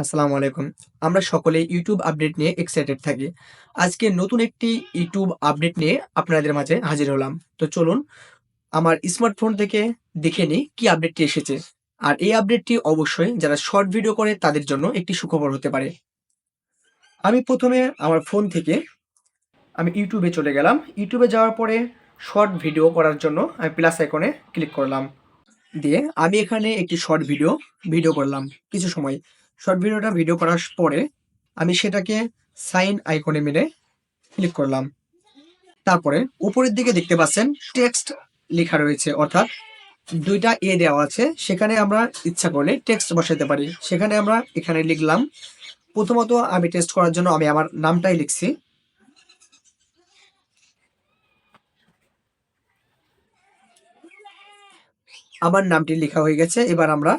আসসালামু আলাইকুম। আমরা সকলেই YouTube আপডেট নিয়ে এক্সাইটেড থাকি। আজকে নতুন একটি YouTube আপডেট নিয়ে আপনাদের মাঝে হাজির হলাম। তো চলুন আমার স্মার্টফোন থেকে দেখে নিই কি আপডেটটি এসেছে। আর এই আপডেটটি অবশ্যই যারা শর্ট ভিডিও করে তাদের জন্য একটি সুখবর হতে পারে। আমি ১ম এ আমার ফোন থেকে আমি YouTube এ চলে গেলাম। YouTube এ যাওয়ার পরে শর্ট ভিডিও করার জন্য আমি প্লাস আইকনে ক্লিক করলাম। দিয়ে আমি এখানে একটি শর্ট ভিডিও করলাম কিছু সময়। শর্ট ভিডিও করার পরে আমি সেটাকে সাইন আইকনে মেরে ক্লিক করলাম। তারপরে উপরের দিকে দেখতে পাচ্ছেন টেক্সট লেখা রয়েছে, অর্থাৎ ২ টা দেওয়া আছে। সেখানে আমরা ইচ্ছা করলে টেক্সট বসাতে পারি। সেখানে আমরা এখানে লিখলাম। প্রথমত আমি টেস্ট করার জন্য আমি আমার নামটাই লিখছি। আমার নামটি লেখা হয়ে গেছে। এবার আমরা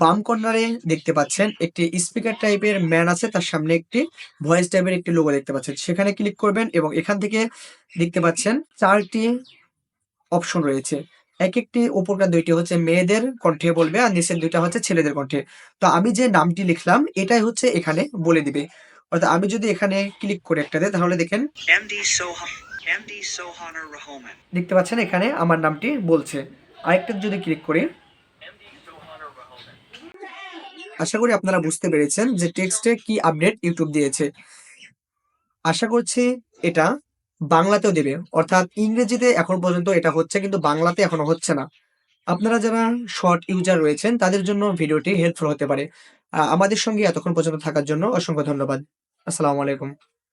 বাম কর্নারে দেখতে পাচ্ছেন একটি স্পিকার টাইপের ম্যান আছে, তার সামনে একটি ভয়েস টাইপের একটি লোগো দেখতে পাচ্ছেন। সেখানে ক্লিক করবেন এবং এখান থেকে দেখতে পাচ্ছেন ৪ টি অপশন রয়েছে। একেকটি উপরকার ২ টি হচ্ছে মেয়েদের কণ্ঠে বলবে আর নিচের ২ টা হচ্ছে ছেলেদের কণ্ঠে। তো আমি যে নামটি লিখলাম এটাই হচ্ছে এখানে বলে দিবে। অর্থাৎ আমি যদি এখানে ক্লিক করি একটাতে, তাহলে দেখেন MD Sohaner Rahman দেখতে পাচ্ছেন এখানে আমার নামটি বলছে। আরেকটা যদি ক্লিক করি, আশা করি আপনারা বুঝতে পেরেছেন যে টেক্সটে কি আপডেট ইউটিউব দিয়েছে। আশা করছি এটা বাংলাতেও দেবে। অর্থাৎ ইংরেজিতে এখন পর্যন্ত এটা হচ্ছে, কিন্তু বাংলাতে এখনো হচ্ছে না। আপনারা যারা শর্ট ইউজার রয়েছেন তাদের জন্য ভিডিওটি হেল্পফুল হতে পারে। আমাদের সঙ্গে এতক্ষণ পর্যন্ত থাকার জন্য অসংখ্য ধন্যবাদ। আসসালামু আলাইকুম।